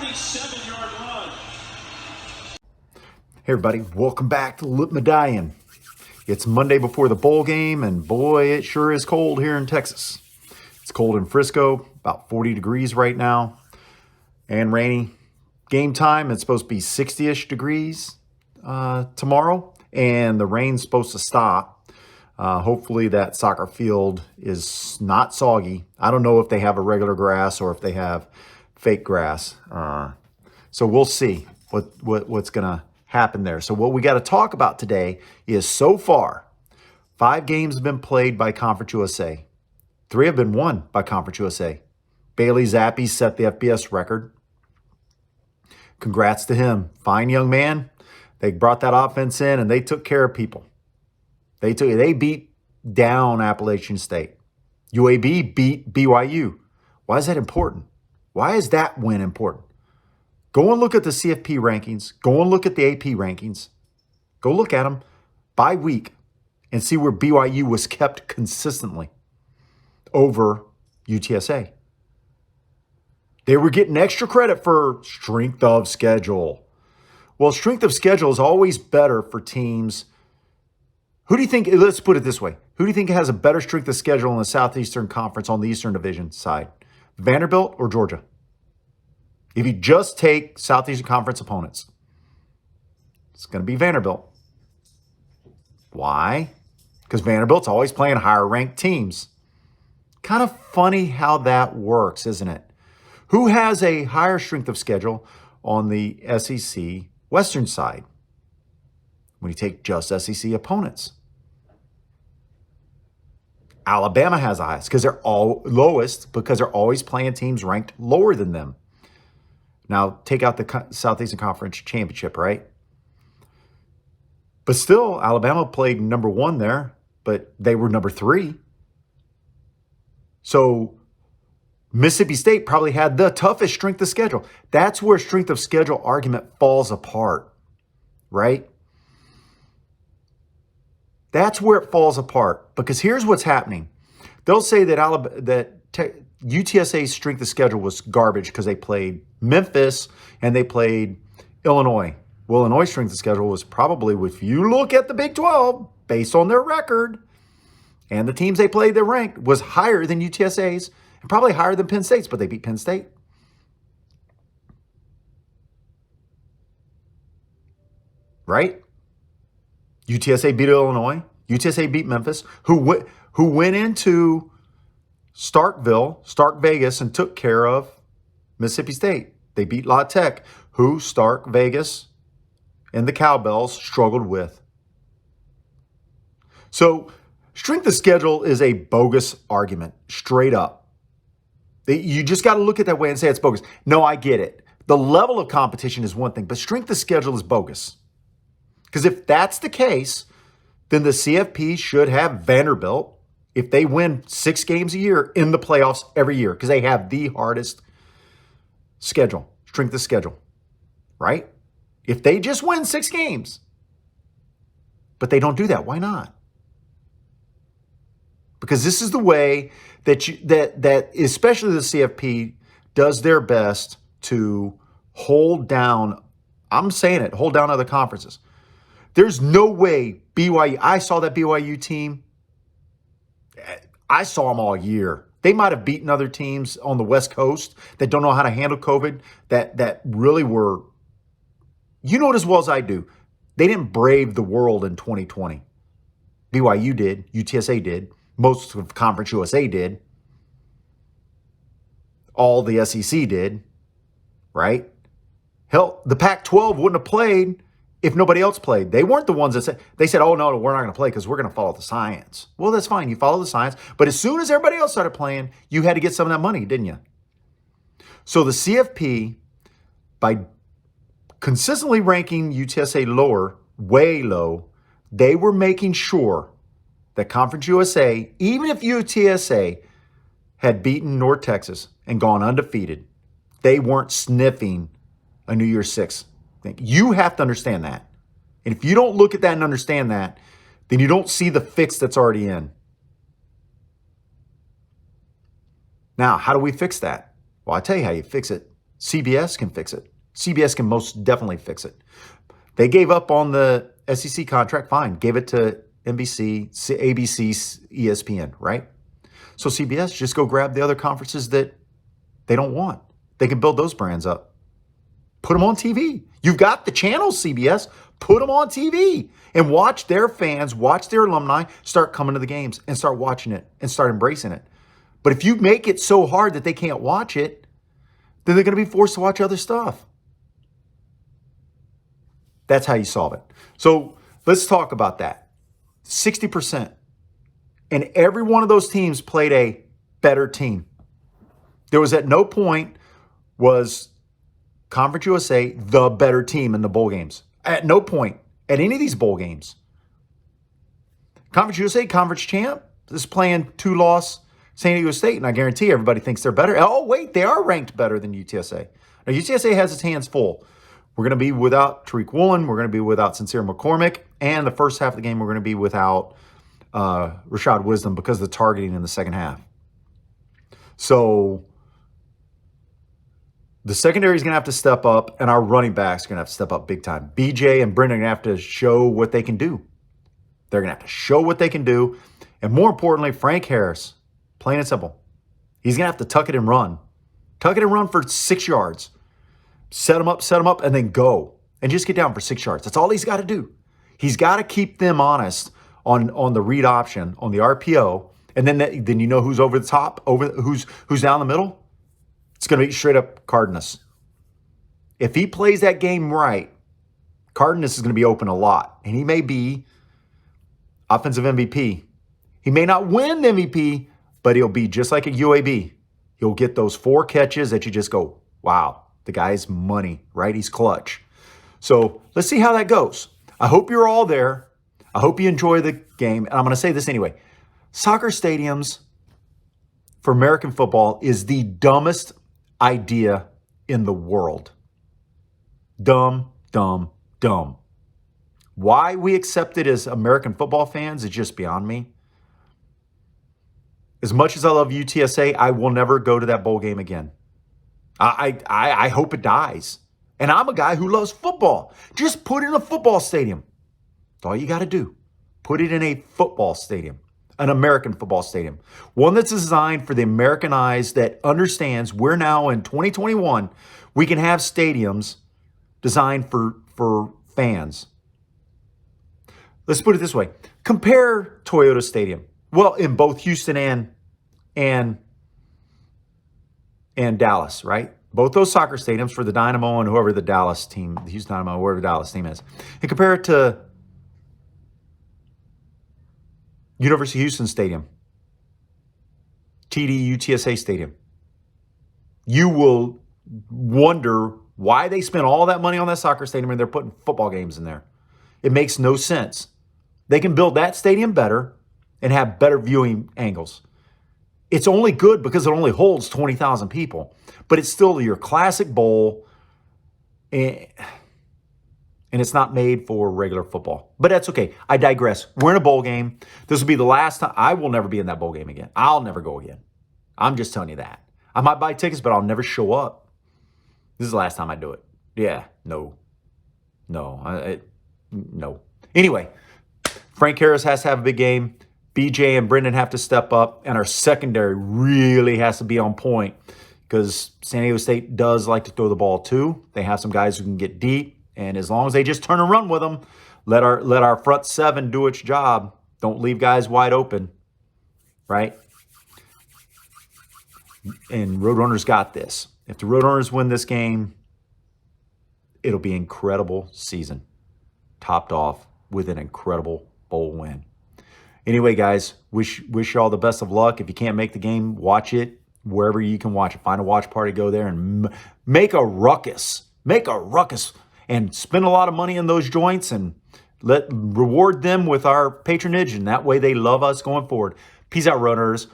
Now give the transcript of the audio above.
47-yard run. Hey everybody, welcome back to Lip Medallion. It's Monday before the bowl game, and boy, it sure is cold here in Texas. It's cold in Frisco, about 40 degrees right now, and rainy. Game time, it's supposed to be 60-ish degrees tomorrow, and the rain's supposed to stop. Hopefully that soccer field is not soggy. I don't know if they have a regular grass or if they have fake grass. So we'll see what's going to happen there. So what we got to talk about today is, so far, 5 games have been played by Conference USA. 3 have been won by Conference USA. Bailey Zappi set the FBS record. Congrats to him. Fine young man. They brought that offense in and they took care of people. They beat down Appalachian State. UAB beat BYU. Why is that important? Why is that win important? Go and look at the CFP rankings. Go and look at the AP rankings. Go look at them by week and see where BYU was kept consistently over UTSA. They were getting extra credit for strength of schedule. Well, strength of schedule is always better for teams. Who do you think, let's put it this way, who do you think has a better strength of schedule in the Southeastern Conference on the Eastern Division side? Vanderbilt or Georgia? If you just take Southeastern Conference opponents, it's going to be Vanderbilt. Why? Because Vanderbilt's always playing higher ranked teams. Kind of funny how that works, isn't it? Who has a higher strength of schedule on the SEC Western side when you take just SEC opponents? Alabama has the highest because they're all lowest because they're always playing teams ranked lower than them. Now, take out the Southeastern Conference Championship, right? But still, Alabama played number 1 there, but they were number 3. So Mississippi State probably had the toughest strength of schedule. That's where strength of schedule argument falls apart, right? That's where it falls apart, because here's what's happening. They'll say that UTSA's strength of schedule was garbage because they played Memphis and they played Illinois. Well, Illinois' strength of schedule was probably, if you look at the Big 12, based on their record and the teams they played that ranked, was higher than UTSA's and probably higher than Penn State's, but they beat Penn State. Right? UTSA beat Illinois. UTSA beat Memphis, who went into Stark Vegas, and took care of Mississippi State. They beat La Tech, who Stark Vegas and the Cowbells struggled with. So strength of schedule is a bogus argument, straight up. You just got to look at it that way and say it's bogus. No, I get it. The level of competition is one thing, but strength of schedule is bogus. Because if that's the case, then the CFP should have Vanderbilt, if they win 6 games a year, in the playoffs every year, because they have the hardest schedule, strength of schedule, right? If they just win 6 games, but they don't do that, why not? Because this is the way that especially the CFP does their best to hold down, I'm saying it, hold down other conferences. There's no way BYU, I saw that BYU team, I saw them all year. They might have beaten other teams on the West Coast that don't know how to handle COVID, that really were, you know it as well as I do, they didn't brave the world in 2020. BYU did, UTSA did, most of Conference USA did, all the SEC did, right? Hell, the Pac-12 wouldn't have played if nobody else played. They weren't the ones that said, oh, no, we're not going to play because we're going to follow the science. Well, that's fine. You follow the science. But as soon as everybody else started playing, you had to get some of that money, didn't you? So the CFP, by consistently ranking UTSA lower, way low, they were making sure that Conference USA, even if UTSA had beaten North Texas and gone undefeated, they weren't sniffing a New Year's Six thing. You have to understand that. And if you don't look at that and understand that, then you don't see the fix that's already in. Now, how do we fix that? Well, I tell you how you fix it. CBS can fix it. CBS can most definitely fix it. They gave up on the SEC contract, fine. Gave it to NBC, ABC, ESPN, right? So CBS, just go grab the other conferences that they don't want. They can build those brands up. Put them on TV. You've got the channels, CBS. Put them on TV and watch their fans, watch their alumni start coming to the games and start watching it and start embracing it. But if you make it so hard that they can't watch it, then they're going to be forced to watch other stuff. That's how you solve it. So let's talk about that. 60%. And every one of those teams played a better team. There was at no point was Conference USA the better team in the bowl games. At no point at any of these bowl games. Conference USA, conference champ, is playing 2-loss San Diego State, and I guarantee everybody thinks they're better. Oh, wait, they are ranked better than UTSA. Now, UTSA has its hands full. We're going to be without Tariq Woolen. We're going to be without Sincere McCormick. And the first half of the game, we're going to be without Rashad Wisdom because of the targeting in the second half. So the secondary is going to have to step up, and our running backs are going to have to step up big time. BJ and Brendan are going to have to show what they can do. They're going to have to show what they can do. And more importantly, Frank Harris, plain and simple, he's going to have to tuck it and run. Tuck it and run for 6 yards. Set them up, and then go. And just get down for 6 yards. That's all he's got to do. He's got to keep them honest on the read option, on the RPO. And then you know who's over the top, who's down the middle? It's going to be straight up Cardenas. If he plays that game right, Cardenas is going to be open a lot. And he may be offensive MVP. He may not win the MVP, but he'll be just like a UAB. He'll get those 4 catches that you just go, wow. The guy's money, right? He's clutch. So let's see how that goes. I hope you're all there. I hope you enjoy the game. And I'm going to say this anyway. Soccer stadiums for American football is the dumbest idea in the world. Dumb, dumb, dumb. Why we accept it as American football fans is just beyond me. As much as I love UTSA, I will never go to that bowl game again. I hope it dies. And I'm a guy who loves football. Just put it in a football stadium. That's all you got to do. Put it in a football stadium, an American football stadium. One that's designed for the American eyes that understands we're now in 2021. We can have stadiums designed for fans. Let's put it this way. Compare Toyota Stadium. Well, in both Houston and Dallas, right? Both those soccer stadiums for the Dynamo and whoever the Dallas team, the Houston Dynamo, whoever the Dallas team is. And compare it to University of Houston Stadium, TD UTSA Stadium. You will wonder why they spent all that money on that soccer stadium and they're putting football games in there. It makes no sense. They can build that stadium better and have better viewing angles. It's only good because it only holds 20,000 people. But it's still your classic bowl, and it's not made for regular football. But that's okay. I digress. We're in a bowl game. This will be the last time. I will never be in that bowl game again. I'll never go again. I'm just telling you that. I might buy tickets, but I'll never show up. This is the last time I do it. Yeah, no. Anyway, Frank Harris has to have a big game. BJ and Brendan have to step up, and our secondary really has to be on point because San Diego State does like to throw the ball too. They have some guys who can get deep, and as long as they just turn and run with them, let our front seven do its job. Don't leave guys wide open, right? And Roadrunners got this. If the Roadrunners win this game, it'll be an incredible season, topped off with an incredible bowl win. Anyway, guys, wish you all the best of luck. If you can't make the game, watch it wherever you can watch it. Find a watch party, go there, and make a ruckus. Make a ruckus and spend a lot of money in those joints and reward them with our patronage, and that way they love us going forward. Peace out, runners.